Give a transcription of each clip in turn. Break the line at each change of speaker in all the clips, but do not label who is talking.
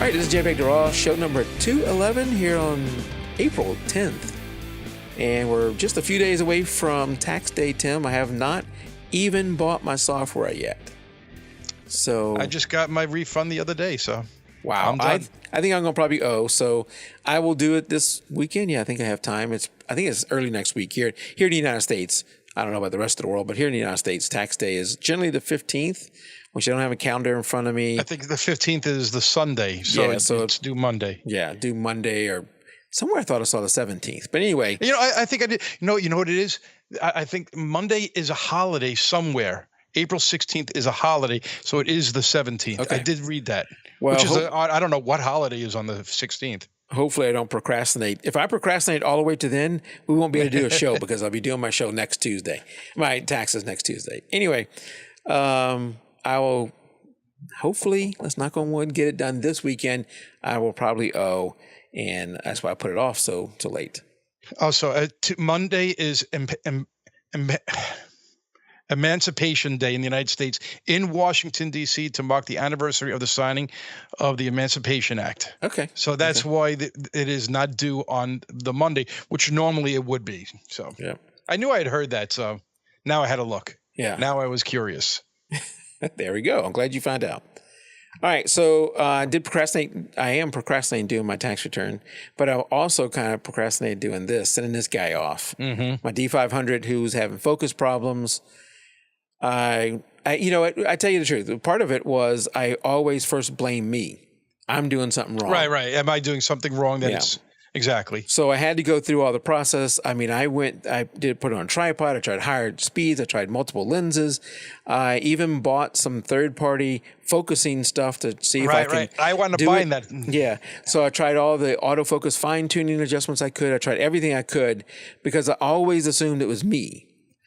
right, this is JPEG Raw, show number 211 here on April 10th. And we're just a few days away from tax day, Tim. I have not even bought my software yet. So
I just got my refund the other day, so
wow. I think I'm gonna probably owe, so I will do it this weekend. Yeah, I think I have time. I think it's early next week here in the United States. I don't know about the rest of the world, but here in the United States, tax day is generally the 15th, which I don't have a calendar in front of me.
I think the 15th is the Sunday, so,
yeah, so
it's due Monday.
Yeah, due Monday or somewhere I thought I saw the 17th. But anyway.
I think I did. You know what it is? I think Monday is a holiday somewhere. April 16th is a holiday, so it is the 17th. Okay. I did read that, which is I don't know what holiday is on the 16th.
Hopefully I don't procrastinate. If I procrastinate all the way to then, we won't be able to do a show because I'll be doing my show next Tuesday. My taxes next Tuesday. Anyway, I will hopefully, let's knock on wood, get it done this weekend. I will probably owe, and that's why I put it off so late.
Also, Monday is Emancipation Day in the United States in Washington, D.C. to mark the anniversary of the signing of the Emancipation Act. Okay. So that's why it is not due on the Monday, which normally it would be. So yeah. I knew I had heard that, so now I had to look. Yeah. Now I was curious.
There we go. I'm glad you found out. All right. So I did procrastinate. I am procrastinating doing my tax return, but I also kind of procrastinated doing this, sending this guy off. My D500 who's having focus problems. I you know what? I tell you the truth. Part of it was I always first blame me. I'm doing something wrong.
Right. Am I doing something wrong? Exactly.
So I had to go through all the process. I mean, I did put it on a tripod. I tried higher speeds. I tried multiple lenses. I even bought some third-party focusing stuff to see if I can.
Right. I wound up buying that.
Yeah. So I tried all the autofocus fine-tuning adjustments I could. I tried everything I could because I always assumed it was me.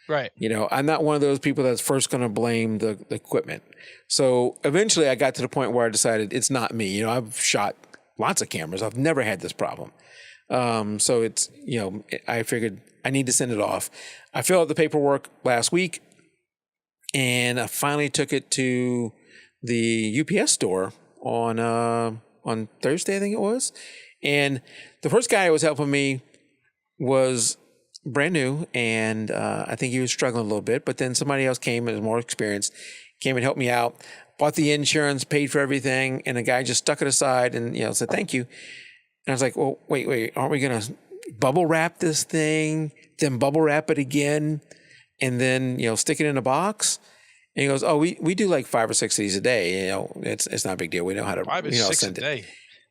Right.
You know, I'm not one of those people that's first going to blame the equipment. So eventually I got to the point where I decided it's not me. You know, I've shot lots of cameras. I've never had this problem. So it's, you know, I figured I need to send it off. I filled out the paperwork last week and I finally took it to the UPS store on Thursday, I think it was. And the first guy who was helping me was brand new, and I think he was struggling a little bit, but then somebody else came and was more experienced, came and helped me out, bought the insurance, paid for everything, and the guy just stuck it aside and, you know, said, thank you. And I was like, well, wait, aren't we going to bubble wrap this thing, then bubble wrap it again, and then, you know, stick it in a box? And he goes, oh, we do like 5 or 6 of these a day. You know, it's not a big deal. We know how to
5 or 6 a day.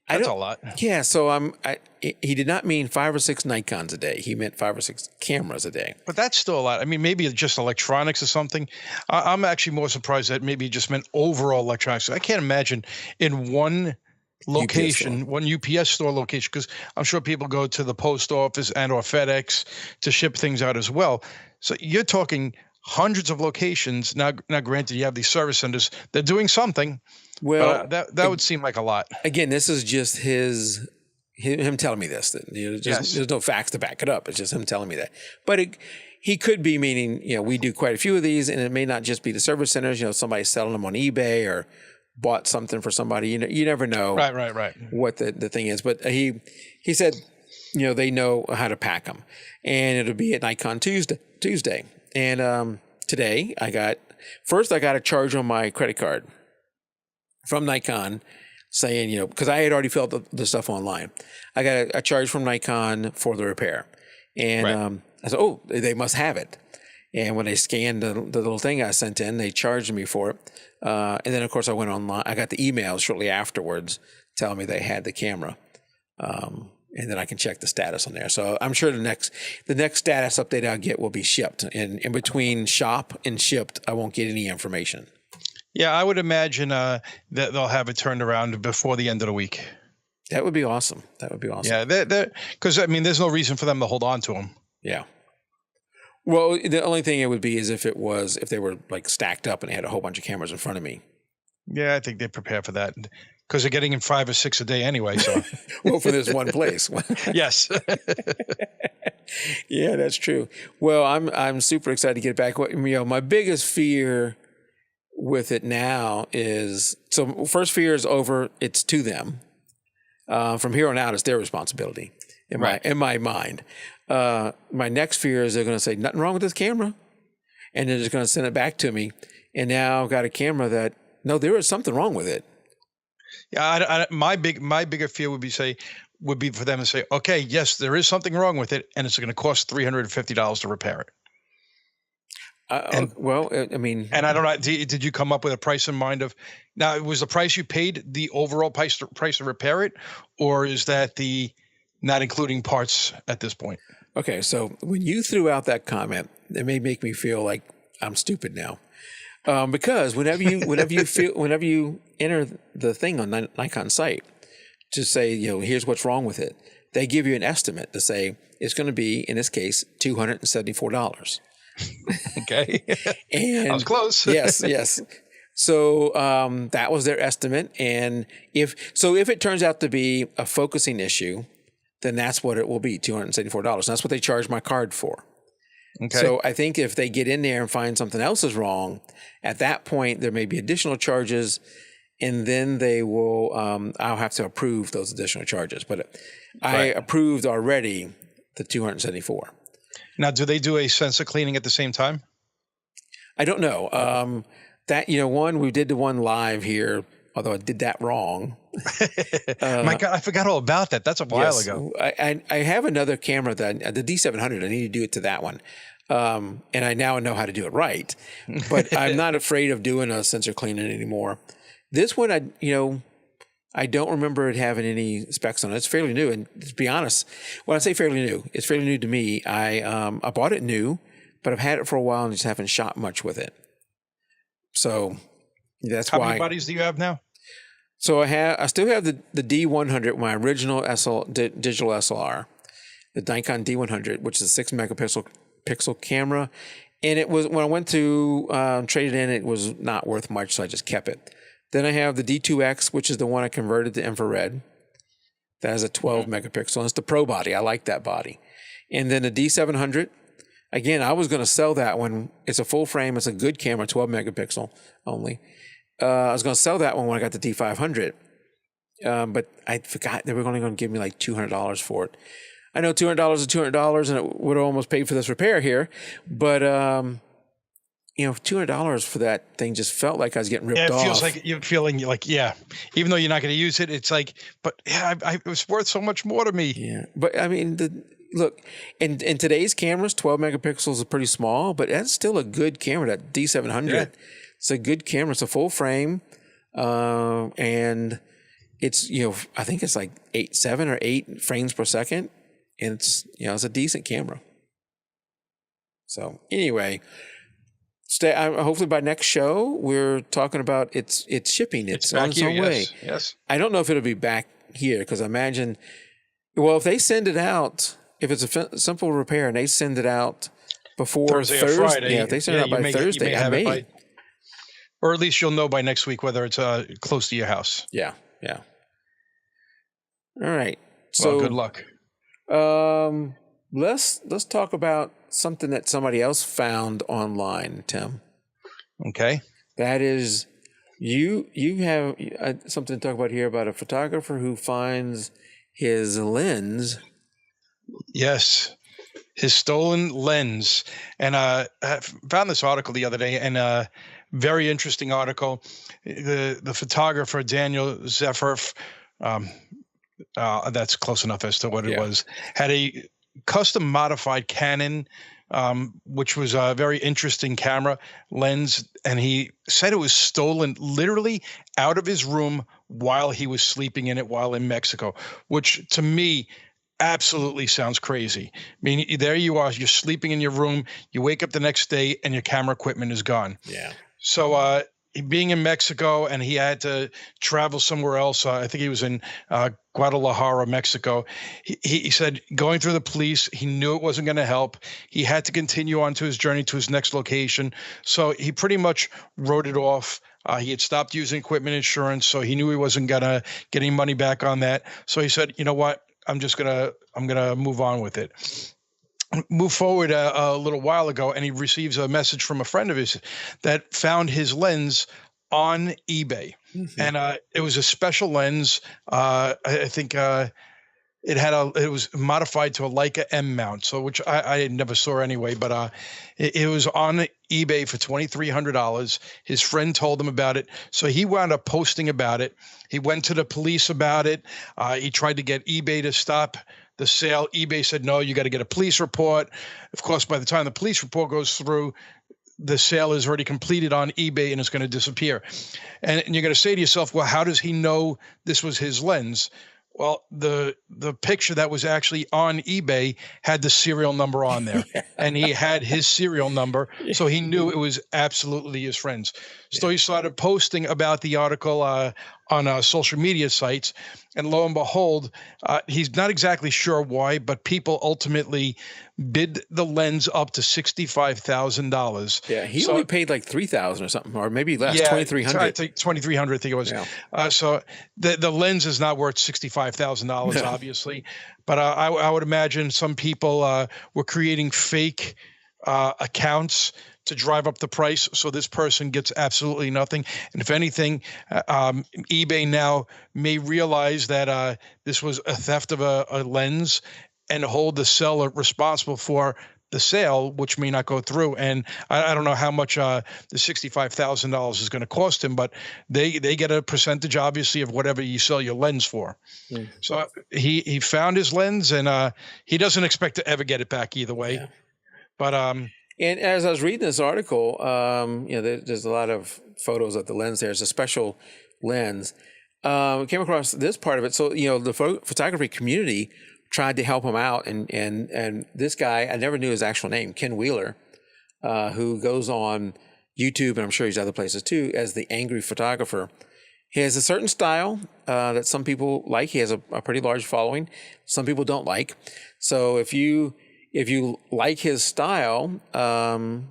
That's a lot.
Yeah, so he did not mean 5 or 6 Nikons a day. He meant 5 or 6 cameras a day.
But that's still a lot. I mean, maybe it's just electronics or something. I'm actually more surprised that maybe it just meant overall electronics. I can't imagine in one location, one UPS store location, because I'm sure people go to the post office and or FedEx to ship things out as well. So you're talking hundreds of locations. Now granted, you have these service centers. They're doing something. Well, that would seem like a lot.
Again, this is just him telling me this. That, you know, there's no facts to back it up. It's just him telling me that. But he could be meaning, you know, we do quite a few of these, and it may not just be the service centers. You know, somebody selling them on eBay or bought something for somebody. You know, you never know.
Right.
What the thing is. But he said, you know, they know how to pack them, and it'll be at Nikon Tuesday. And today I got a charge on my credit card from Nikon saying, you know, because I had already filled the stuff online. I got a charge from Nikon for the repair. And I said, oh, they must have it. And when they scanned the little thing I sent in, they charged me for it. And then, of course, I went online. I got the email shortly afterwards telling me they had the camera. And then I can check the status on there. So I'm sure the next status update I'll get will be shipped. And in between shop and shipped, I won't get any information.
Yeah, I would imagine that they'll have it turned around before the end of the week.
That would be awesome.
Yeah, because I mean, there's no reason for them to hold on to them.
Yeah. Well, the only thing it would be is if they were like stacked up and they had a whole bunch of cameras in front of me.
Yeah, I think they prepare for that because they're getting in 5 or 6 a day anyway. So,
well, for this one place.
Yes.
Yeah, that's true. Well, I'm super excited to get back. You know, my biggest fear with it now is, so first fear is over. It's to them. From here on out, it's their responsibility in my mind. My next fear is they're going to say nothing wrong with this camera, and they're just going to send it back to me. And now I've got a camera that no, there is something wrong with it.
Yeah, my bigger fear would be for them to say, okay, yes, there is something wrong with it, and it's going to cost $350 to repair it.
Well, I mean,
and I don't know. Did you come up with a price in mind of? Now, was the price you paid the overall price to repair it, or is that the not including parts at this point?
Okay, so when you threw out that comment, it may make me feel like I'm stupid now, because whenever you enter the thing on Nikon site to say, here's what's wrong with it, they give you an estimate to say it's going to be, in this case, $274.
Okay.
And
I was close.
yes. So that was their estimate. And if it turns out to be a focusing issue, then that's what it will be, $274. And that's what they charge my card for. Okay. So I think if they get in there and find something else is wrong, at that point, there may be additional charges, and then they will, I'll have to approve those additional charges. But I approved already the $274.
Now, do they do a sensor cleaning at the same time?
I don't know. We did the one live here, although I did that wrong.
My God, I forgot all about that. That's a while ago.
I have another camera, the D700. I need to do it to that one. And I now know how to do it right. But I'm not afraid of doing a sensor cleaning anymore. This one, I don't remember it having any specs on it. It's fairly new. And to be honest, when I say fairly new, it's fairly new to me. I bought it new, but I've had it for a while and just haven't shot much with it. So that's why.
How many bodies do you have now?
So I still have the D100, my original digital SLR, the Nikon D100, which is a 6 megapixel camera. And it was, when I went to trade it in, it was not worth much, so I just kept it. Then I have the D2X, which is the one I converted to infrared. That has a 12 megapixel. And it's the pro body. I like that body. And then the D700. Again, I was going to sell that one. It's a full frame. It's a good camera, 12 megapixel only. I was going to sell that one when I got the D500. But I forgot they were only going to give me like $200 for it. I know $200 is $200, and it would have almost paid for this repair here. But $200 for that thing just felt like I was getting ripped off.
It feels like you're feeling like, even though you're not going to use it, it's like, but it was worth so much more to me.
Yeah, but I mean, look, in today's cameras, 12 megapixels is pretty small, but that's still a good camera. That D700, it's a good camera. It's a full frame, and it's I think it's like 7 or 8 frames per second, and it's it's a decent camera. So anyway. Hopefully by next show we're talking about its shipping. It's on its own way.
Yes.
I don't know if it'll be back here because I imagine, if they send it out, if it's a simple repair and they send it out before Thursday,
or Friday,
if they send it out by Thursday, I may.
Or at least you'll know by next week whether it's close to your house.
Yeah. All right. So
good luck.
Let's talk about something that somebody else found online, Tim.
Okay.
That is, you have something to talk about here about a photographer who finds his lens. Yes,
his stolen lens. And I found this article the other day, and a very interesting article. The photographer, Daniel Zeffer, that's close enough as to what it was, had a custom modified Canon, which was a very interesting camera lens, and he said it was stolen literally out of his room while he was sleeping in it while in Mexico, which to me absolutely sounds crazy. I mean, there you are, you're sleeping in your room, you wake up the next day and your camera equipment is gone.
Yeah.
So being in Mexico, and he had to travel somewhere else. I think he was in Guadalajara, Mexico. He said going through the police, he knew it wasn't going to help. He had to continue on to his journey to his next location. So he pretty much wrote it off. He had stopped using equipment insurance, so he knew he wasn't going to get any money back on that. So he said, you know what, I'm going to move on with it. Move forward a little while ago, and he receives a message from a friend of his that found his lens on eBay, and it was a special lens. I think it was modified to a Leica M mount, so which I never saw anyway. But it was on eBay for $2,300. His friend told him about it, so he wound up posting about it. He went to the police about it. He tried to get eBay to stop the sale. eBay said, no, you got to get a police report. Of course, by the time the police report goes through, the sale is already completed on eBay and it's going to disappear. And you're going to say to yourself, well, how does he know this was his lens? Well, the picture that was actually on eBay had the serial number on there, and he had his serial number, so he knew it was absolutely his friend's. So he started posting about the article on social media sites, and lo and behold, he's not exactly sure why, but people ultimately bid the lens up to $65,000.
Yeah, he only paid like $3,000 or something, or maybe less, $2,300.
I think $2,300. I think it was. Yeah. So the lens is not worth $65,000, obviously, but I would imagine some people were creating fake accounts to drive up the price, so this person gets absolutely nothing. And if anything, eBay now may realize that this was a theft of a lens and hold the seller responsible for the sale, which may not go through. And I don't know how much the $65,000 is going to cost him, but they get a percentage, obviously, of whatever you sell your lens for. So he found his lens, and he doesn't expect to ever get it back either way. Yeah. But
and as I was reading this article, there's a lot of photos of the lens. There's a special lens. We came across this part of it. So, the photography community tried to help him out. And this guy, I never knew his actual name, Ken Wheeler, who goes on YouTube, and I'm sure he's other places too, as the Angry Photographer. He has a certain style that some people like. He has a pretty large following. Some people don't like. So if you like his style, then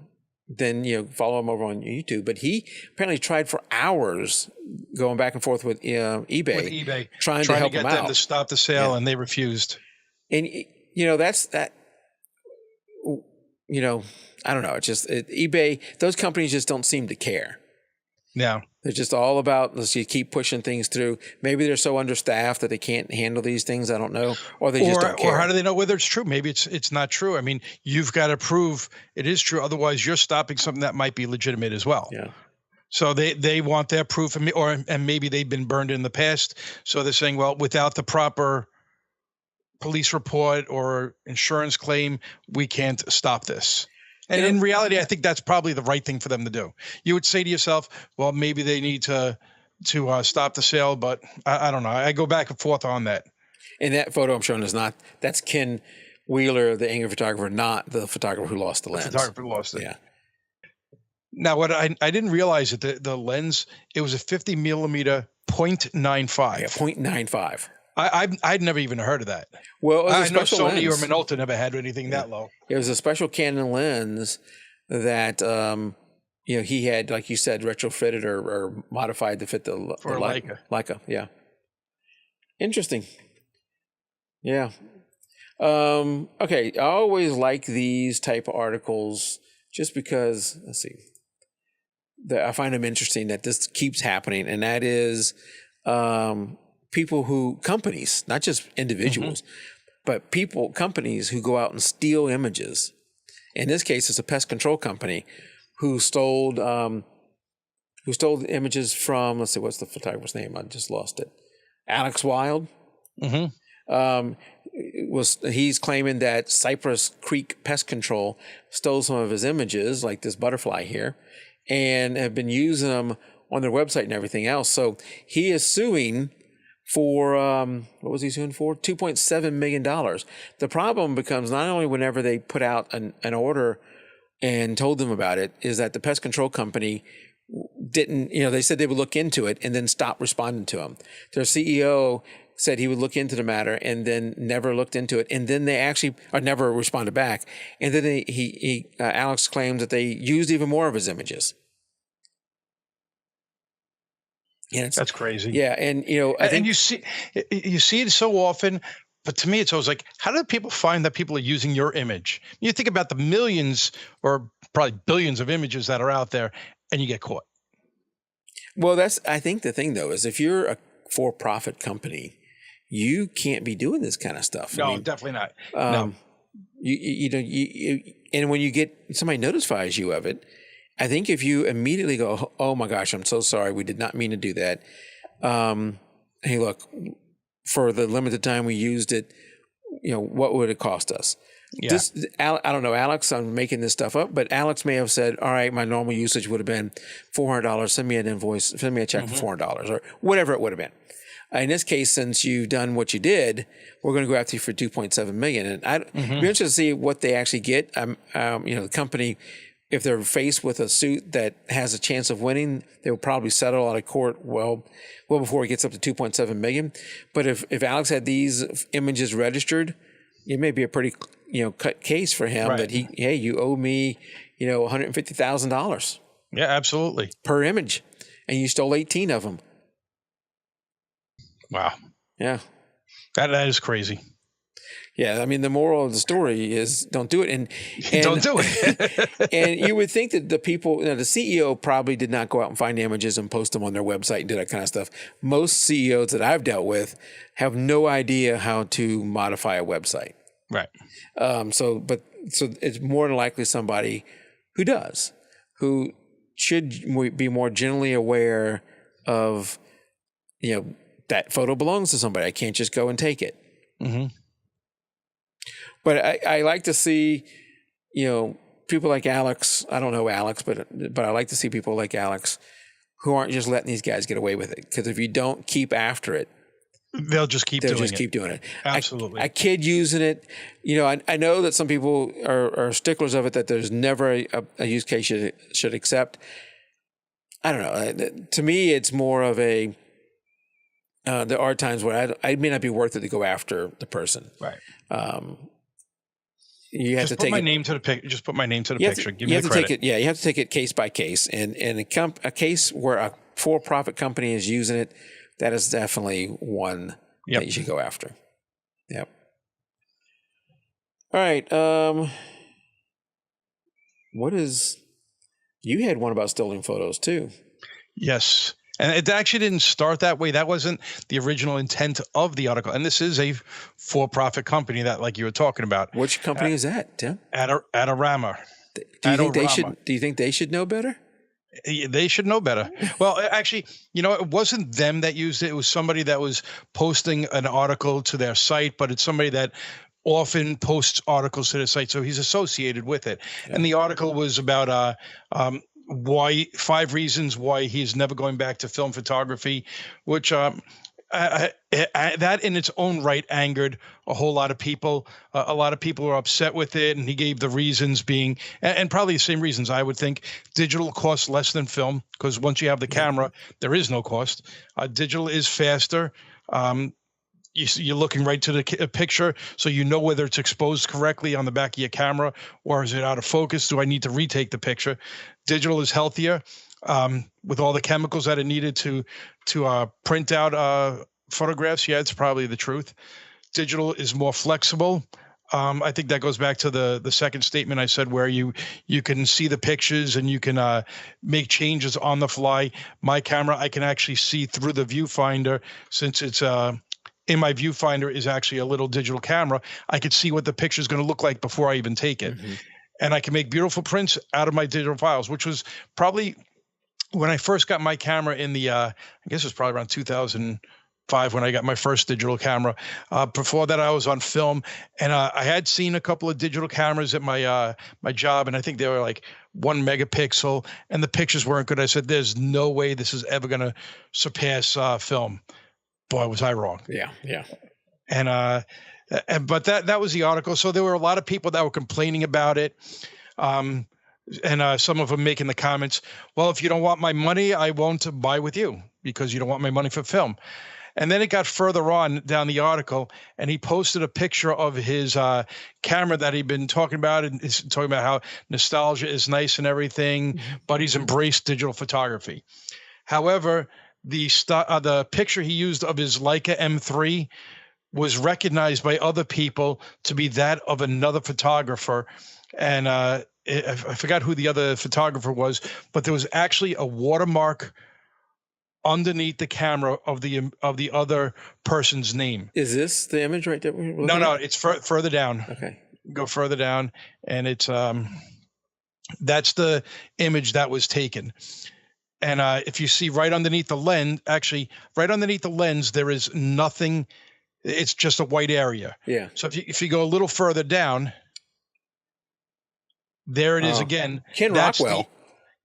follow him over on YouTube. But he apparently tried for hours going back and forth with eBay, trying to help
get
him
them
out
to stop the sale, and they refused.
And that's that. I don't know. It's just eBay. Those companies just don't seem to care.
No.
They're just all about, let's just keep pushing things through. Maybe they're so understaffed that they can't handle these things. I don't know. Or they just don't care.
Or how do they know whether it's true? Maybe it's not true. I mean, you've got to prove it is true. Otherwise, you're stopping something that might be legitimate as well.
Yeah.
So they want that proof, and maybe they've been burned in the past. So they're saying, well, without the proper police report or insurance claim, we can't stop this. And in reality, I think that's probably the right thing for them to do. You would say to yourself, well, maybe they need to stop the sale, but I don't know. I go back and forth on that.
And that photo I'm showing that's Ken Wheeler, the Angry Photographer, not the photographer who lost the lens.
The photographer who lost it.
Yeah.
Now, what I didn't realize that the lens, it was a 50 millimeter 0.95.
Yeah, 0.95.
I'd never even heard of that.
Well,
I know Sony or Minolta never had anything that low.
It was a special Canon lens that he had, like you said, retrofitted or modified to fit the
Leica.
Leica, yeah. Interesting. Yeah. Okay. I always like these type of articles just because, let's see, I find them interesting that this keeps happening, and that is companies, not just individuals, but companies who go out and steal images. In this case, it's a pest control company who stole images from, let's see, what's the photographer's name? I just lost it. Alex Wild. He's claiming that Cypress Creek Pest Control stole some of his images, like this butterfly here, and have been using them on their website and everything else. So he is suing for, what was he suing for? $2.7 million. The problem becomes not only whenever they put out an order and told them about it, is that the pest control company didn't, they said they would look into it and then stop responding to them. Their CEO said he would look into the matter and then never looked into it. And then they actually, or never responded back. And then Alex claimed that they used even more of his images. And
that's crazy.
Yeah, and
I think you see it so often, but to me, it's always like, how do people find that people are using your image? You think about the millions or probably billions of images that are out there, and you get caught.
Well, I think the thing though is if you're a for-profit company, you can't be doing this kind of stuff.
No, definitely not. No.
And when somebody notifies you of it, I think if you immediately go, "Oh my gosh, I'm so sorry, we did not mean to do that." Hey, look, for the limited time we used it, what would it cost us?
Yeah.
I don't know, Alex, I'm making this stuff up, but Alex may have said, all right, my normal usage would have been $400. Send me an invoice, send me a check for $400 or whatever it would have been. In this case, since you've done what you did, we're going to go after you for $2.7 million. And I'd be interested to see what they actually get. The company, if they're faced with a suit that has a chance of winning, they will probably settle out of court well before it gets up to $2.7 million. But if Alex had these images registered, it may be a pretty cut case for him that you owe me $150,000.
Yeah, absolutely.
Per image, and you stole 18 of them.
Wow.
Yeah.
That is crazy.
Yeah, I mean, the moral of the story is don't do it. And
don't do it.
And you would think that the people, the CEO probably did not go out and find images and post them on their website and do that kind of stuff. Most CEOs that I've dealt with have no idea how to modify a website.
Right.
So it's more than likely somebody who does, who should be more generally aware of, that photo belongs to somebody. I can't just go and take it.
Mm-hmm.
But I like to see, people like Alex. I don't know Alex, but I like to see people like Alex who aren't just letting these guys get away with it. Because if you don't keep after it,
they'll just keep doing it.
Absolutely. A kid using it, I know that some people are sticklers of it, that there's never a use case you should accept. I don't know. To me, it's more of a, there are times where I may not be worth it to go after the person.
Right.
You have
just
to take
my name to the picture. Just put my name to the picture. Give me the credit.
You have to take it case by case. And a case where a for-profit company is using it, that is definitely one that you should go after. Yep. All right. You had one about stealing photos too.
Yes. And it actually didn't start that way. That wasn't the original intent of the article. And this is a for-profit company that, like you were talking about.
Which company is that, Tim?
Adorama.
Do you think they should know better?
They should know better. Well, actually, it wasn't them that used it. It was somebody that was posting an article to their site, but it's somebody that often posts articles to their site. So he's associated with it. Yeah. And the article was about 5 reasons why he's never going back to film photography, which that in its own right angered a whole lot of people. A lot of people were upset with it, and he gave the reasons being, and probably the same reasons I would think. Digital costs less than film because once you have the camera, there is no cost. Digital is faster. You're looking right to the picture, so you know whether it's exposed correctly on the back of your camera or is it out of focus. Do I need to retake the picture? Digital is healthier with all the chemicals that are needed to print out photographs. Yeah, it's probably the truth. Digital is more flexible. I think that goes back to the second statement I said, where you can see the pictures and you can make changes on the fly. My camera, I can actually see through the viewfinder, since it's in my viewfinder is actually a little digital camera. I could see what the picture is going to look like before I even take it. Mm-hmm. And I can make beautiful prints out of my digital files, which was probably when I first got my camera in the, I guess it was probably around 2005 when I got my first digital camera. Before that, I was on film, and I had seen a couple of digital cameras at my my job, and I think they were like 1 megapixel, and the pictures weren't good. I said, there's no way this is ever going to surpass film. Boy, was I wrong.
Yeah.
But that was the article. So there were a lot of people that were complaining about it. And some of them making the comments, well, if you don't want my money, I won't buy with you because you don't want my money for film. And then it got further on down the article, and he posted a picture of his camera that he'd been talking about, and he's talking about how nostalgia is nice and everything, but he's embraced digital photography. However, the picture he used of his Leica M3 was recognized by other people to be that of another photographer. And I forgot who the other photographer was, but there was actually a watermark underneath the camera of the other person's name.
Is this the image right there?
No, it's further down.
Okay.
Go further down, and it's that's the image that was taken. And if you see right underneath the lens, actually right underneath the lens, there is nothing. It's just a white area.
Yeah.
So if you go a little further down, there it is again.
Ken Rockwell.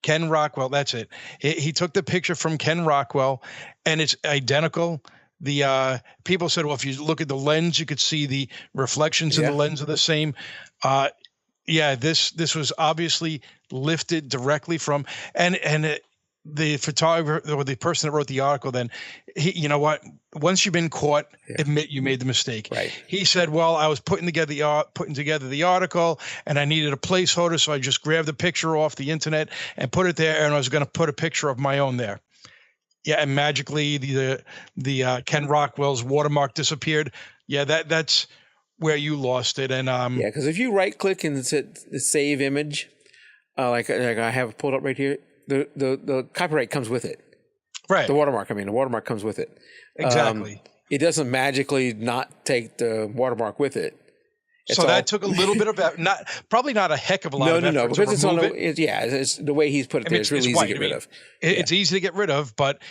Ken Rockwell, that's it. He took the picture from Ken Rockwell, and it's identical. The people said, well, if you look at the lens, you could see the reflections in the lens are the same. Yeah, this was obviously lifted directly from, the photographer or the person that wrote the article, then you know what? Once you've been caught, admit you made the mistake.
Right.
He said, well, I was putting together the article, and I needed a placeholder, so I just grabbed the picture off the internet and put it there, and I was going to put a picture of my own there. Yeah, and magically the Ken Rockwell's watermark disappeared. Yeah, that's where you lost it. And
yeah, because if you right click and hit save image, like I have it pulled up right here, the copyright comes with it.
Right.
The watermark comes with it.
Exactly.
It doesn't magically not take the watermark with it.
So that took a little bit of probably not a heck of a lot of effort.
No, because
to remove
it's the way he's put it there. It's really easy to get rid of.
It's easy to get rid of, but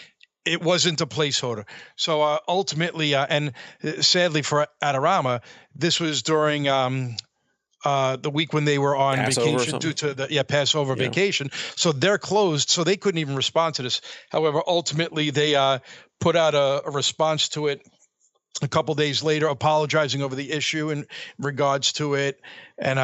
it wasn't a placeholder. So ultimately, and sadly for Adorama, this was during the week when they were on vacation due to the Passover vacation. So they're closed, so they couldn't even respond to this. However, ultimately they put out a response to it a couple days later, apologizing over the issue in regards to it, and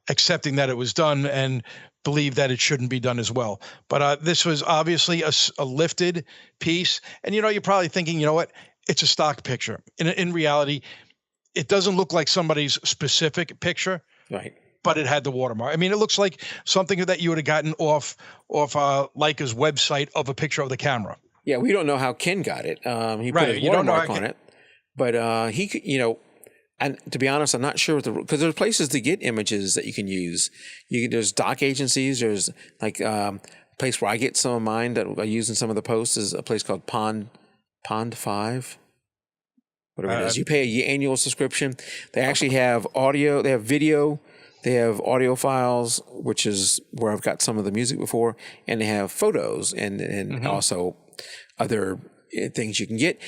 accepting that it was done and believe that it shouldn't be done as well. But this was obviously a lifted piece. And, you're probably thinking, you know what? It's a stock picture. In reality, it doesn't look like somebody's specific picture.
Right.
But it had the watermark. I mean, it looks like something that you would have gotten off Leica's website of a picture of the camera.
Yeah, we don't know how Ken got it. He put his watermark on it. But he could, and to be honest, I'm not sure because there's places to get images that you can use. There's doc agencies. There's like a place where I get some of mine that I use in some of the posts is a place called Pond 5. Whatever it is. You pay an annual subscription. They actually have audio. They have video. They have audio files, which is where I've got some of the music before, and they have photos and also other things you can get.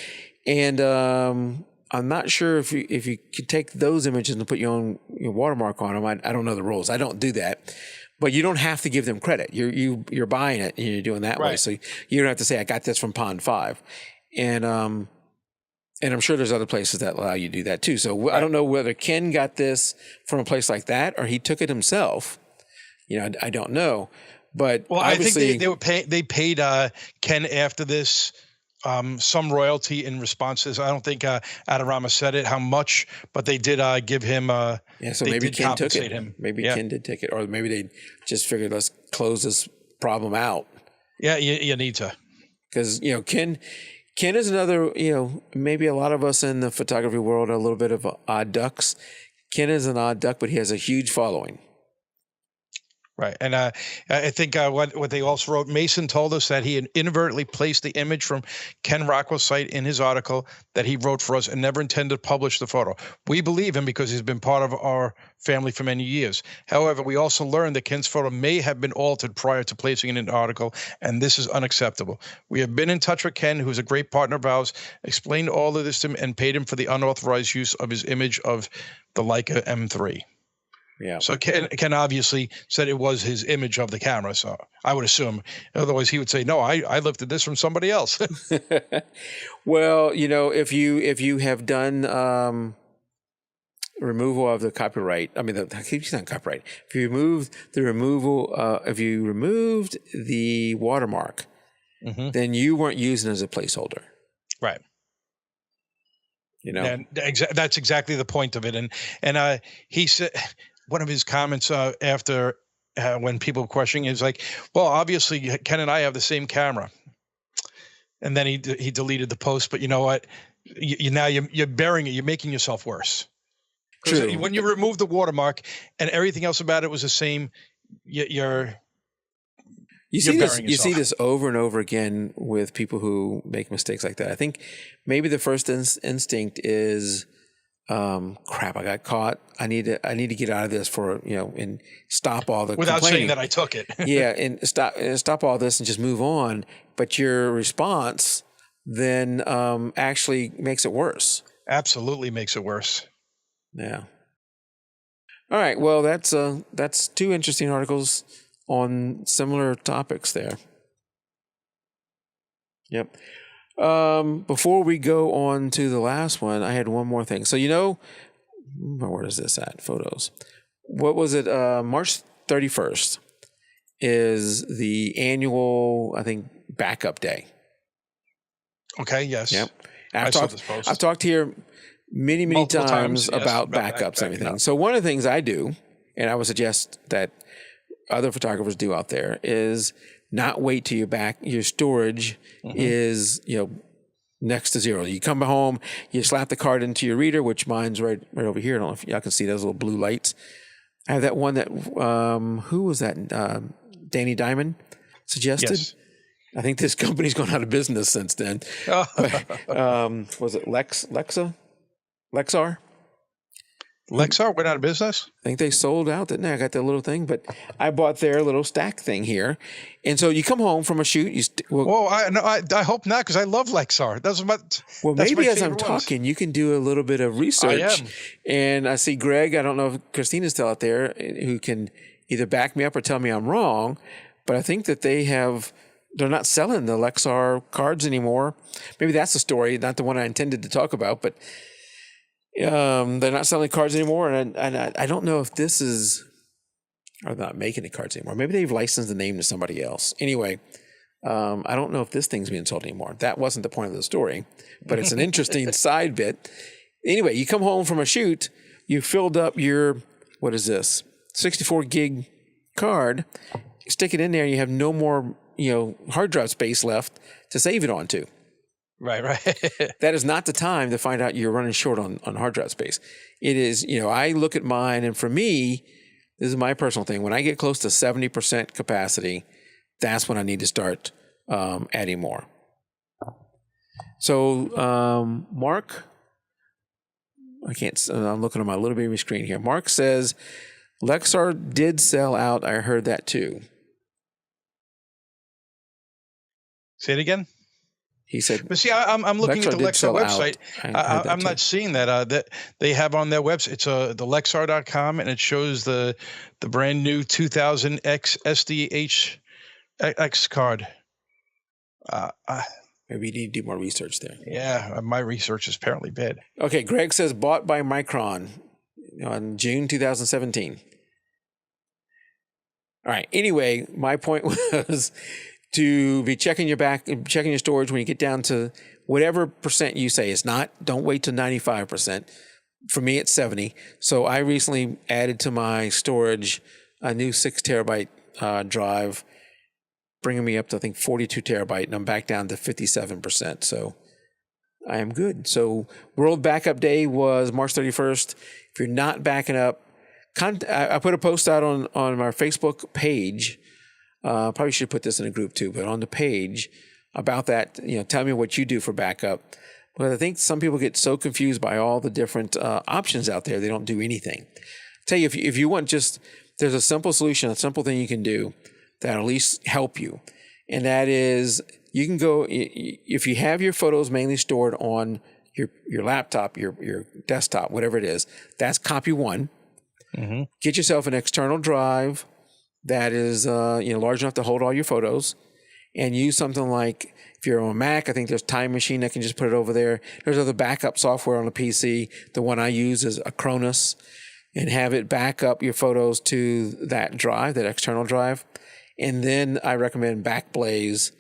And I'm not sure if you could take those images and put your watermark on them. I don't know the rules. I don't do that. But you don't have to give them credit. You're buying it and you're doing that way. So you don't have to say I got this from Pond 5. And I'm sure there's other places that allow you to do that too. So I don't know whether Ken got this from a place like that or he took it himself. I don't know. But
I think they paid Ken after this some royalty in response to this. I don't think Adorama said it how much, but they did give him.
So maybe Ken took it. Maybe Ken did take it, or maybe they just figured let's close this problem out.
Yeah, you need to,
because Ken is another. Maybe a lot of us in the photography world are a little bit of odd ducks. Ken is an odd duck, but he has a huge following.
Right. And I think what they also wrote, Mason told us that he had inadvertently placed the image from Ken Rockwell's site in his article that he wrote for us and never intended to publish the photo. We believe him because he's been part of our family for many years. However, we also learned that Ken's photo may have been altered prior to placing it in an article, and this is unacceptable. We have been in touch with Ken, who's a great partner of ours, explained all of this to him, and paid him for the unauthorized use of his image of the Leica M3.
Yeah.
So Ken obviously said it was his image of the camera. So I would assume, otherwise he would say, no, I lifted this from somebody else.
Well, if you have done removal of the copyright, I keep saying copyright. If you removed the watermark, then you weren't using it as a placeholder.
Right. And that's exactly the point of it. And he said, one of his comments after when people were questioning is like, well, obviously Ken and I have the same camera. And then he deleted the post. But you know what? You're burying it. You're making yourself worse. True. When you remove the watermark and everything else about it was the same, you're
You
you're
see this.
burying
You see
yourself.
this over and over again with people who make mistakes like that. I think maybe the first instinct is, crap, I got caught. I need to get out of this and stop all the
Without
complaining.
saying that I took it.
Yeah, and stop all this and just move on. But your response then actually makes it worse.
Absolutely makes it worse.
Yeah. All right. Well, that's two interesting articles on similar topics there. Yep. Before we go on to the last one, I had one more thing. So, where is this at? Photos. What was it? March 31st is the annual, I think, backup day.
Okay. Yes.
Yep.
I saw this post.
I've talked here many
Multiple
times
yes,
about backups and everything. So one of the things I do, and I would suggest that other photographers do out there, is not wait till your storage is next to zero. You come home, you slap the card into your reader, which mine's right over here. I don't know if y'all can see those little blue lights. I have that one that who was that? Danny Diamond suggested.
Yes.
I think this company's gone out of business since then. But, was it Lexar?
Lexar went out of business?
I think they sold out, didn't they? I got that little thing, but I bought their little stack thing here. And so you come home from a shoot.
I hope not, because I love Lexar. That's
maybe
my
as I'm talking, you can do a little bit of research.
I am.
And I see Greg, I don't know if Christina's still out there, who can either back me up or tell me I'm wrong, but I think that they're not selling the Lexar cards anymore. Maybe that's the story, not the one I intended to talk about, but they're not selling cards anymore. And I don't know if this is, or they're not making the cards anymore. Maybe they've licensed the name to somebody else. Anyway, I don't know if this thing's being sold anymore. That wasn't the point of the story, but it's an interesting side bit. Anyway, you come home from a shoot, you filled up your, 64 gig card, you stick it in there and you have no more hard drive space left to save it onto.
Right.
That is not the time to find out you're running short on hard drive space. It is, I look at mine, and for me, this is my personal thing. When I get close to 70% capacity, that's when I need to start adding more. So, Mark, I'm looking on my little baby screen here. Mark says, Lexar did sell out. I heard that too.
Say it again.
He said,
but see, I'm looking at the Lexar website. I'm not seeing that. That they have on their website. It's the Lexar.com, and it shows the brand new 2000X SDHX card.
Maybe you need to do more research there.
Yeah, my research is apparently bad.
Okay, Greg says bought by Micron on June 2017. All right. Anyway, my point was to be checking your storage when you get down to whatever percent you say. Don't wait to 95%. For me, it's 70. So I recently added to my storage a new 6 terabyte drive, bringing me up to, I think, 42 terabyte, and I'm back down to 57%. So I am good. So World Backup Day was March 31st. If you're not backing up, I put a post out on our Facebook page. Probably should put this in a group too, but on the page about that, tell me what you do for backup. But I think some people get so confused by all the different options out there, they don't do anything. I'll tell you, if you want there's a simple solution, a simple thing you can do that'll at least help you. And that is, you can go, if you have your photos mainly stored on your laptop, your desktop, whatever it is, that's copy one. Mm-hmm. Get yourself an external drive that is large enough to hold all your photos, and use something like, if you're on a Mac, I think there's Time Machine that can just put it over there. There's other backup software on a PC. The one I use is Acronis, and have it back up your photos to that drive, that external drive. And then I recommend Backblaze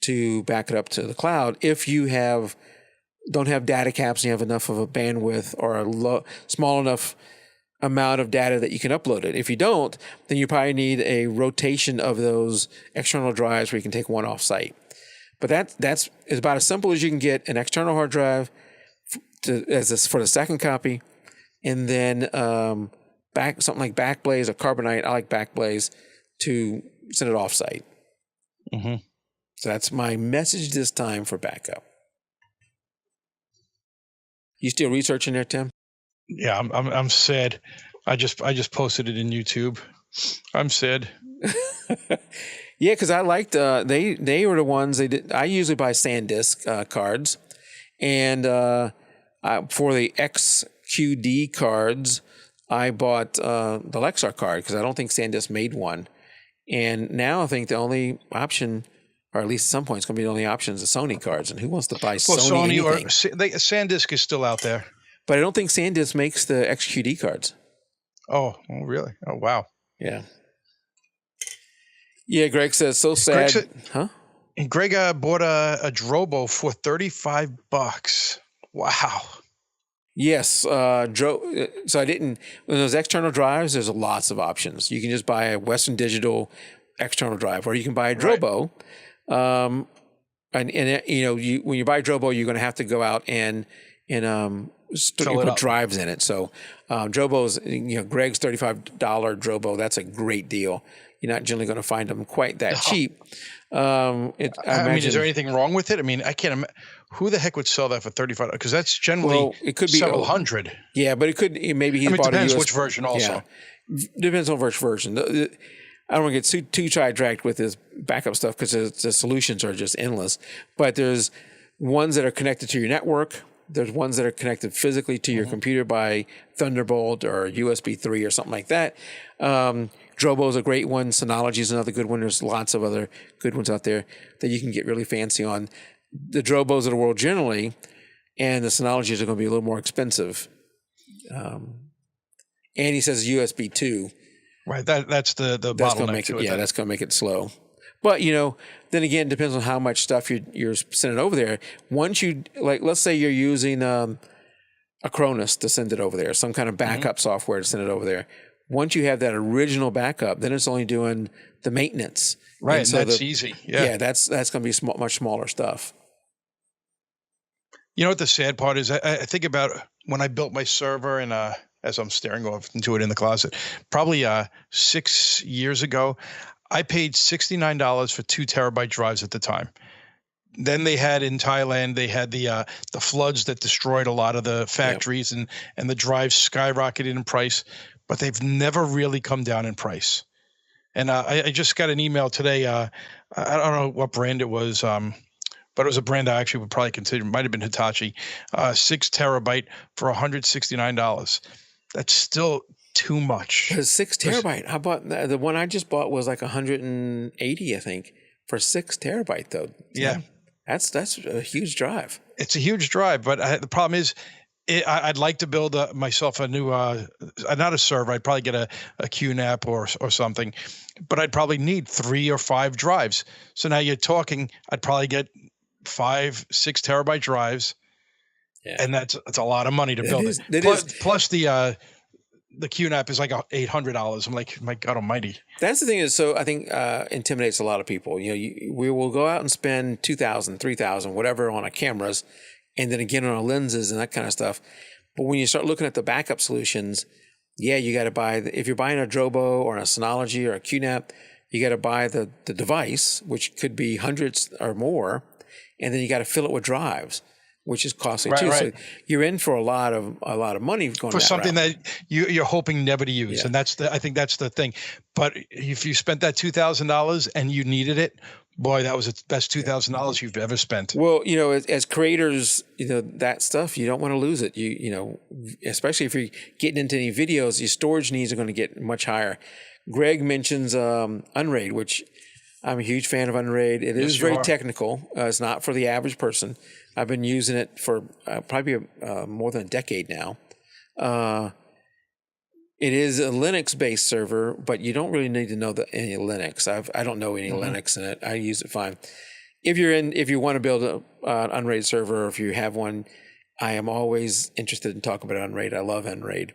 to back it up to the cloud. If you don't have data caps and you have enough of a bandwidth or a small enough amount of data that you can upload it. If you don't, then you probably need a rotation of those external drives where you can take one off site. But that's about as simple as you can get: an external hard drive for the second copy, and then something like Backblaze or Carbonite. I like Backblaze to send it off site.
Mm-hmm.
So that's my message this time for backup. You still researching there, Tim?
Yeah, I'm sad. I just posted it in YouTube. I'm sad.
Yeah, because I liked they were the ones they did. I usually buy SanDisk cards, and for the XQD cards, I bought the Lexar card because I don't think SanDisk made one. And now I think the only option, or at least at some point, it's going to be the only option is the Sony cards. And who wants to buy Sony anything?
Or SanDisk is still out there.
But I don't think SanDisk makes the XQD cards.
Oh, really? Oh, wow.
Yeah. Yeah, Greg says, so sad. Huh?
Greg bought a Drobo for $35. Wow.
Yes. So I didn't, when those external drives, there's lots of options. You can just buy a Western Digital external drive, or you can buy a Drobo. Right. And you know, when you buy a Drobo, you're going to have to go out and put drives in it. So Drobo's, you know, Greg's $35 Drobo, that's a great deal. You're not generally going to find them quite that cheap. I
mean, is there anything wrong with it? I mean, I can't. Who the heck would sell that for $35? Because that's generally
it could be
several hundred.
Yeah, but it could maybe he's bought
depends
a US,
which version also.
Yeah, depends on which version. I don't want to get too sidetracked with this backup stuff because the solutions are just endless. But there's ones that are connected to your network. There's ones that are connected physically to your computer by Thunderbolt or USB 3 or something like that. Drobo is a great one. Synology is another good one. There's lots of other good ones out there that you can get really fancy on. The Drobos of the world generally, and the Synologies are going to be a little more expensive. And he says USB 2.
Right. That's the bottleneck to it.
Yeah, that's going to make it slow. But, you know, then again, it depends on how much stuff you're sending over there. Once you, like, let's say you're using Acronis to send it over there, some kind of backup software to send it over there. Once you have that original backup, then it's only doing the maintenance.
Right, and so that's easy. Yeah,
that's going to be much smaller stuff.
You know what the sad part is? I think about when I built my server, and as I'm staring off into it in the closet, probably 6 years ago, I paid $69 for 2 terabyte drives at the time. Then they had in Thailand, they had the floods that destroyed a lot of the factories, and the drives skyrocketed in price, but they've never really come down in price. And I just got an email today. I don't know what brand it was, but it was a brand I actually would probably consider. It might have been Hitachi. 6 terabyte for $169. That's still too much.
It's 6 terabyte. I bought the one I just bought was like 180, I think, for 6 terabyte though.
Yeah,
that's a huge drive.
It's a huge drive, but the problem is, I'd like to build myself a new, not a server. I'd probably get a QNAP or something, but I'd probably need 3 or 5 drives. So now you're talking, I'd probably get 5, 6 terabyte drives, and that's a lot of money to build it. Plus the QNAP is like $800. I'm like, my God Almighty.
That's the thing is, so I think intimidates a lot of people. You know, we will go out and spend $2,000, $3,000, whatever on our cameras. And then again on our lenses and that kind of stuff. But when you start looking at the backup solutions, you got to buy, if you're buying a Drobo or a Synology or a QNAP, you got to buy the device, which could be hundreds or more. And then you got to fill it with drives, which is costly too. Right. So you're in for a lot of money going
for something that you're hoping never to use. And I think that's the thing. But if you spent that $2,000 and you needed it, boy, that was the best $2,000 you've ever spent.
Well, you know, as creators, you know, that stuff, you don't want to lose it. You know, especially if you're getting into any videos, your storage needs are going to get much higher. Greg mentions Unraid, which I'm a huge fan of Unraid. It is very technical. It's not for the average person. I've been using it for probably more than a decade now. It is a Linux-based server, but you don't really need to know any Linux. I don't know any Linux in it. I use it fine. If you want to build an Unraid server, or if you have one, I am always interested in talking about Unraid. I love Unraid.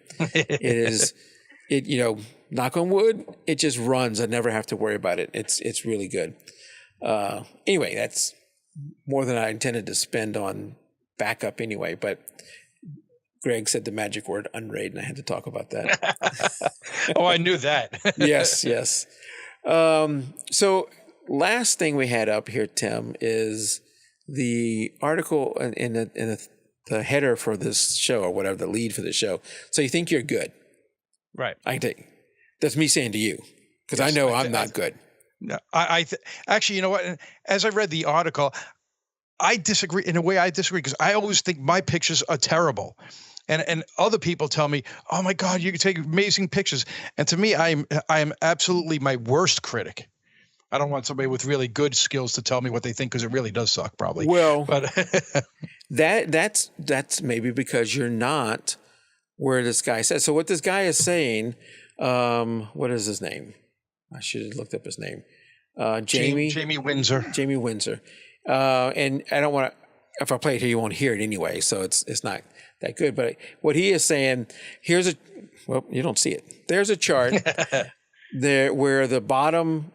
You know, knock on wood, it just runs. I never have to worry about it. It's really good. Anyway, that's more than I intended to spend on backup anyway, but Greg said the magic word Unraid, and I had to talk about that.
Oh, I knew that.
Yes. So last thing we had up here, Tim, is the article in the header for this show, or whatever, the lead for the show. So you think you're good.
Right.
I think that's me saying to you, because I know I'm not good.
No, actually, you know what? As I read the article, I disagree. In a way, I disagree, because I always think my pictures are terrible. And other people tell me, "Oh my God, you can take amazing pictures." And to me, I am absolutely my worst critic. I don't want somebody with really good skills to tell me what they think, because it really does suck, probably.
Well,
but
that's maybe because you're not where this guy says. So what this guy is saying, what is his name? I should have looked up his name.
Jamie Windsor.
Jamie Windsor. And I don't want to. If I play it here, you won't hear it anyway, so it's not that good. But what he is saying, well, you don't see it. There's a chart there where the bottom,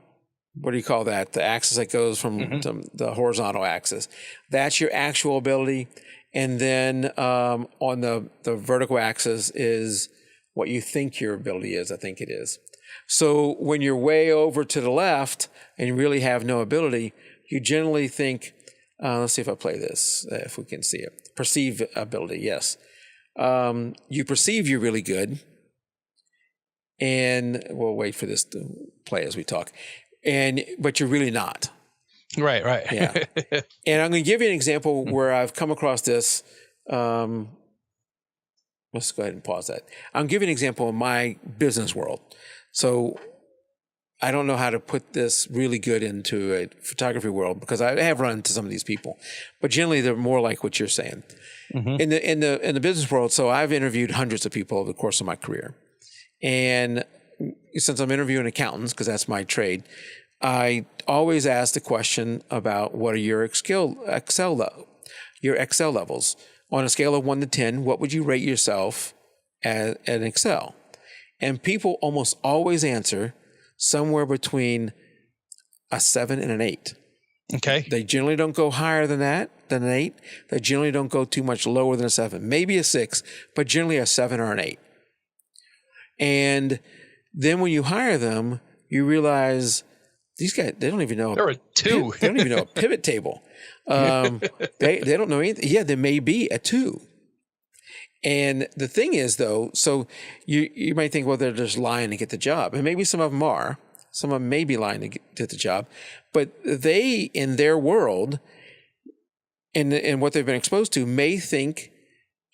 what do you call that? The axis that goes from the horizontal axis. That's your actual ability. And then on the vertical axis is what you think your ability is, I think it is. So when you're way over to the left and you really have no ability, you generally think, let's see if I play this, if we can see it. Perceive ability, yes. You perceive you're really good. And we'll wait for this to play as we talk. But you're really not.
Right.
Yeah. And I'm going to give you an example where I've come across this. Let's go ahead and pause that. I'm giving an example in my business world. So I don't know how to put this really good into a photography world, because I have run into some of these people, but generally they're more like what you're saying. In the business world. So I've interviewed hundreds of people over the course of my career. And since I'm interviewing accountants, because that's my trade, I always ask the question about what are your Excel levels. On a scale of 1 to 10, what would you rate yourself at Excel? And people almost always answer somewhere between a 7 and an 8.
Okay.
They generally don't go higher than that, than an 8. They generally don't go too much lower than a 7. Maybe a 6, but generally a 7 or an 8. And then when you hire them, you realize these guys, they don't even know.
They're a 2.
They don't even know a pivot table. They don't know anything. Yeah, there may be a 2. And the thing is, though, so you might think, well, they're just lying to get the job. And maybe some of them are. Some of them may be lying to get the job. But they, in their world, and what they've been exposed to, may think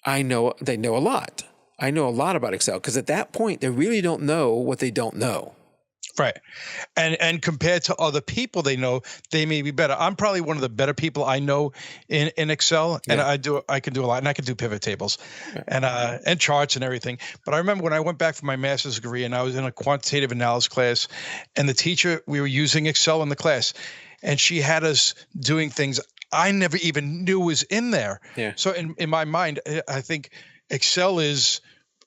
they know a lot. I know a lot about Excel, because at that point, they really don't know what they don't know.
Right. And compared to other people they know, they may be better. I'm probably one of the better people I know in Excel. And I can do a lot, and I can do pivot tables and charts and everything. But I remember when I went back for my master's degree, and I was in a quantitative analysis class, and the teacher, we were using Excel in the class, and she had us doing things I never even knew was in there. Yeah. So in my mind, I think Excel is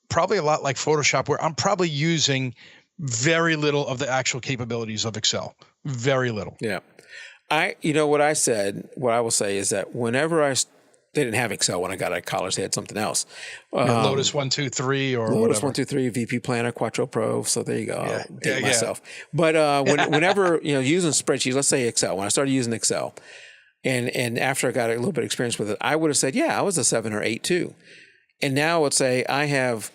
probably a lot like Photoshop, where I'm probably using very little of the actual capabilities of Excel. Very little.
Yeah. What I will say is that whenever they didn't have Excel when I got out of college, they had something else.
Lotus 1-2-3 or
Lotus
whatever.
1-2-3, VP Planner, Quattro Pro. So there you go. I'll date myself. But whenever, using spreadsheets, let's say Excel, when I started using Excel, and after I got a little bit of experience with it, I would have said, yeah, I was a 7 or 8 too. And now I would say I have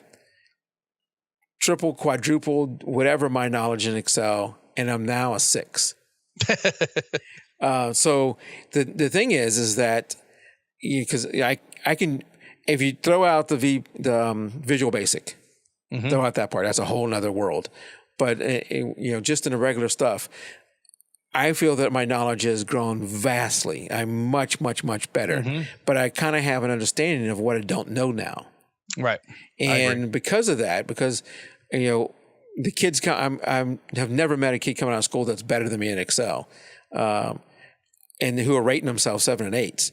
triple, quadrupled, whatever my knowledge in Excel, and I'm now a 6. So the thing is that because I can, if you throw out the Visual Basic, throw out that part, that's a whole nother world. But just in the regular stuff, I feel that my knowledge has grown vastly. I'm much, much, much better. But I kind of have an understanding of what I don't know now.
Right.
And because of that, the kids have never met a kid coming out of school that's better than me in Excel, and who are rating themselves 7 and 8s.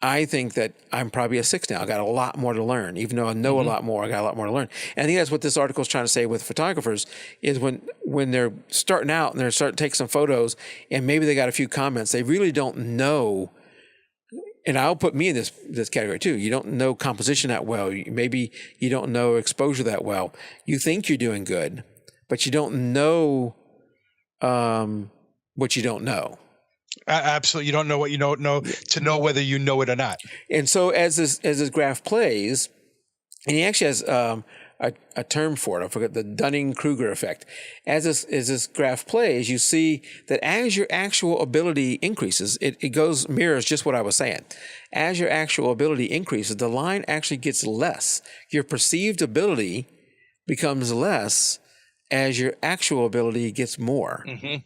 I think that I'm probably a 6 now. I got a lot more to learn. Even though I know a lot more, I got a lot more to learn. And I think that's what this article is trying to say with photographers is when they're starting out and they're starting to take some photos and maybe they got a few comments, they really don't know. And I'll put me in this category too. You don't know composition that well. Maybe you don't know exposure that well. You think you're doing good, but you don't know what you don't know.
Absolutely. You don't know what you don't know to know whether you know it or not.
And so as this graph plays, and he actually has a term for it. I forget, the Dunning-Kruger effect. As this graph plays, you see that as your actual ability increases, it mirrors just what I was saying. As your actual ability increases, the line actually gets less. Your perceived ability becomes less as your actual ability gets more.
Mm-hmm.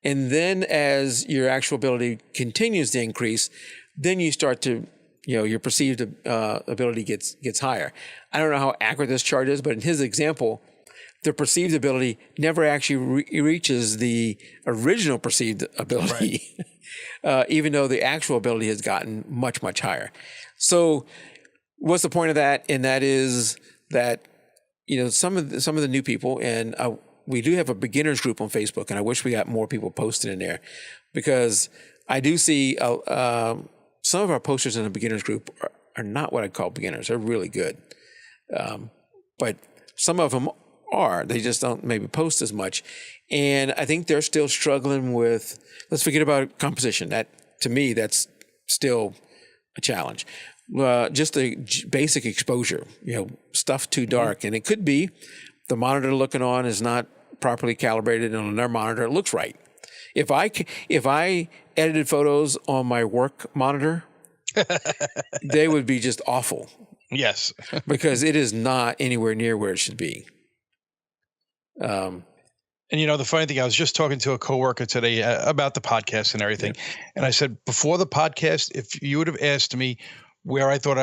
And then as your actual ability continues to increase, then you start to, your perceived ability gets higher. I don't know how accurate this chart is, but in his example, the perceived ability never actually reaches the original perceived ability, right. Even though the actual ability has gotten much, much higher. So what's the point of that? And that is that, some of the new people, and we do have a beginners group on Facebook, and I wish we got more people posted in there, because I do see some of our posters in the beginners group are not what I'd call beginners. They're really good. But some of them are. They just don't maybe post as much. And I think they're still struggling with, let's forget about composition. That, to me, that's still a challenge. Just the basic exposure, stuff too dark. And it could be the monitor they're looking on is not properly calibrated, and on their monitor it looks right. If I edited photos on my work monitor, they would be just awful.
Yes.
Because it is not anywhere near where it should be.
And the funny thing, I was just talking to a coworker today about the podcast and everything. Yeah. And I said, before the podcast, if you would have asked me where I thought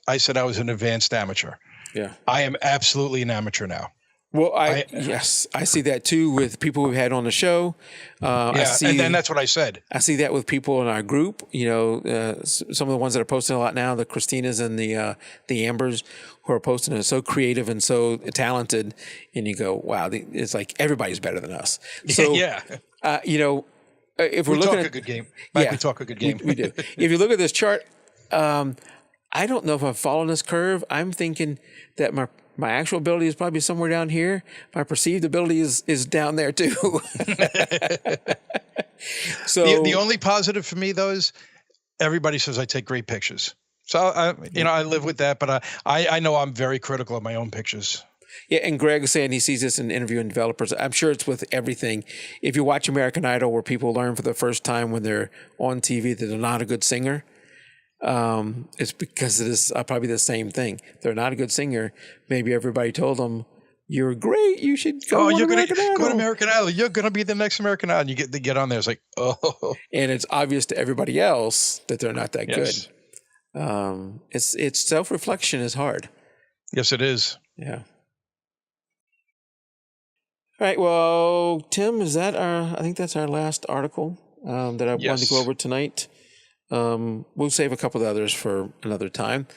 I said I was an advanced amateur. Yeah. I am absolutely an amateur now.
Well, yes, I see that too with people we've had on the show.
And then that's what I said.
I see that with people in our group. Some of the ones that are posting a lot now, the Christinas and the Ambers, who are posting, are so creative and so talented. And you go, wow, it's like everybody's better than us. So,
yeah.
If we're looking
at a good game, we talk a good game.
We do. If you look at this chart, I don't know if I'm following this curve. I'm thinking that my actual ability is probably somewhere down here. My perceived ability is down there too. So
the only positive for me though is everybody says I take great pictures. So I live with that, but I know I'm very critical of my own pictures.
Yeah, and Greg is saying he sees this in interviewing developers. I'm sure it's with everything. If you watch American Idol, where people learn for the first time when they're on TV that they're not a good singer, it's because it is probably the same thing. They're not a good singer. Maybe everybody told them, "You're great. You should go on American Idol.
Go to American Idol. You're going to be the next American Idol." And you get on there. It's like, oh.
And it's obvious to everybody else that they're not that good. It's self-reflection is hard.
Yes, it is.
Yeah. All right. Well, Tim, I think that's our last article that I wanted to go over tonight. We'll save a couple of others for another time.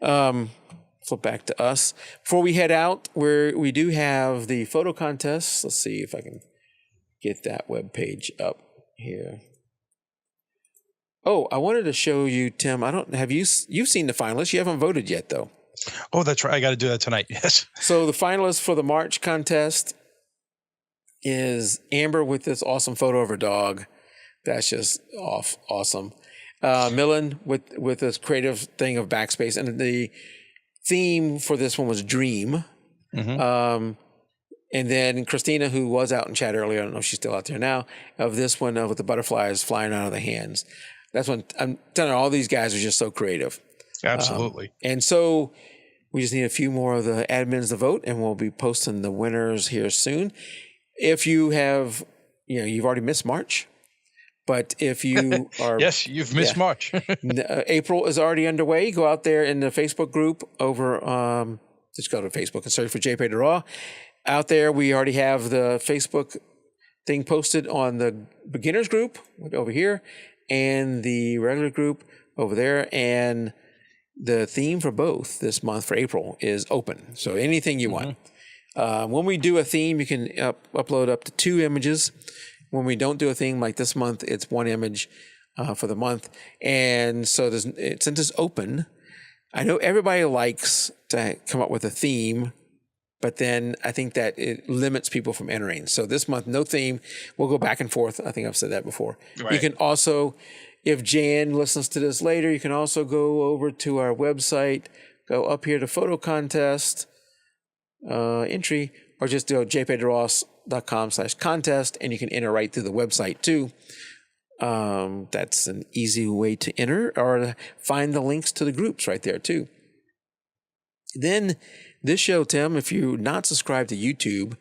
Flip back to us. Before we head out, we do have the photo contest. Let's see if I can get that web page up here. Oh, I wanted to show you, Tim. You've seen the finalists. You haven't voted yet, though.
Oh, that's right. I got to do that tonight. Yes.
So the finalists for the March contest is Amber with this awesome photo of her dog. That's just awesome. Millen with this creative thing of backspace, and the theme for this one was dream. Mm-hmm. And then Christina, who was out in chat earlier, I don't know if she's still out there now, of this one with the butterflies flying out of the hands. That's when I'm telling you, all these guys are just so creative.
Absolutely.
And so we just need a few more of the admins to vote, and we'll be posting the winners here soon. If you have, you've already missed March. But if you are...
Yes, you've missed March.
April is already underway. Go out there in the Facebook group over... just go to Facebook and search for JPay to Raw. Out there, we already have the Facebook thing posted on the beginners group over here and the regular group over there. And the theme for both this month for April is open. So anything you want. When we do a theme, you can upload up to 2 images. When we don't do a theme like this month, it's 1 image for the month. And so since it's open, I know everybody likes to come up with a theme but then I think that it limits people from entering. So this month, no theme. We'll go back and forth. I think I've said that before.
Right.
You can also, if Jan listens to this later, you can also go over to our website, go up here to photo contest entry, or just do jpedross.com/contest, and you can enter right through the website too. That's an easy way to enter, or to find the links to the groups right there too. Then this show, Tim, if you're not subscribed to YouTube,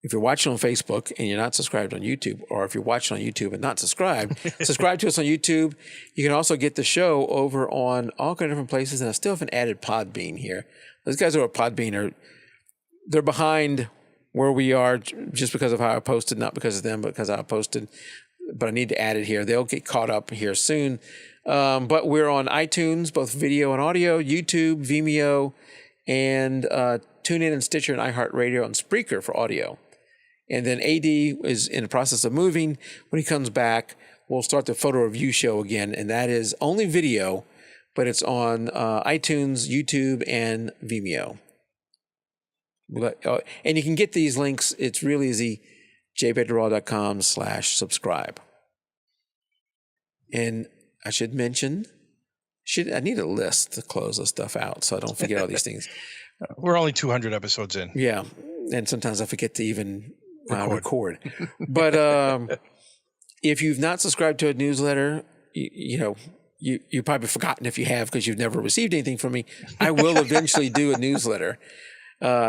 if you're watching on Facebook and you're not subscribed on YouTube, or if you're watching on YouTube and not subscribed, subscribe to us on YouTube. You can also get the show over on all kind of different places, and I still haven't added Podbean here. Those guys over at Podbean they're behind where we are just because of how I posted, not because of them, but because I posted. But I need to add it here. They'll get caught up here soon. But we're on iTunes, both video and audio, YouTube, Vimeo, and TuneIn and Stitcher and iHeartRadio and Spreaker for audio. And then AD is in the process of moving. When he comes back, we'll start the photo review show again, and that is only video, but it's on iTunes, YouTube, and Vimeo. And you can get these links. It's really easy. jpedross.com/subscribe. And I should mention, I need a list to close this stuff out so I don't forget all these things.
We're only 200 episodes in.
Yeah. And sometimes I forget to even record. But if you've not subscribed to a newsletter, you've probably forgotten if you have, because you've never received anything from me. I will eventually do a newsletter.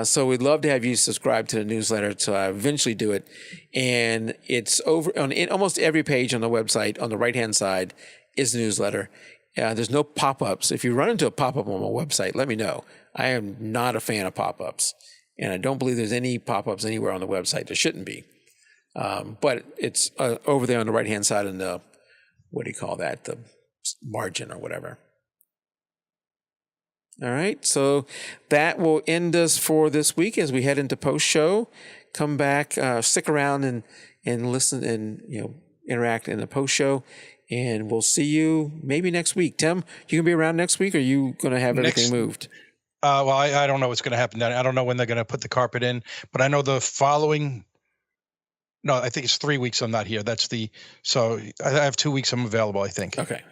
So we'd love to have you subscribe to the newsletter. So I eventually do it. And it's over on almost every page on the website. On the right-hand side is the newsletter. There's no pop-ups. If you run into a pop-up on my website, let me know. I am not a fan of pop-ups. And I don't believe there's any pop-ups anywhere on the website. There shouldn't be. But it's over there on the right-hand side in the, what do you call that? The margin or whatever. All right, so that will end us for this week as we head into post-show. Come back, stick around and listen and interact in the post-show, and we'll see you maybe next week. Tim, you gonna be around next week, or are you gonna have everything moved?
Well, I don't know what's going to happen. I don't know when they're going to put the carpet in, but I know the following. No, I think it's 3 weeks I'm not here. So I have 2 weeks I'm available, I think.
Okay.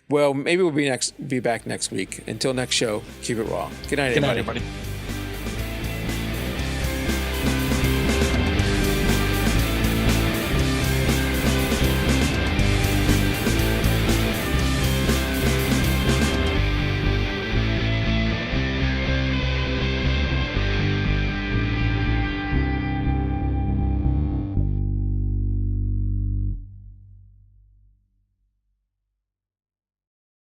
Well, maybe we'll be back next week. Until next show, keep it raw. Good night, everybody.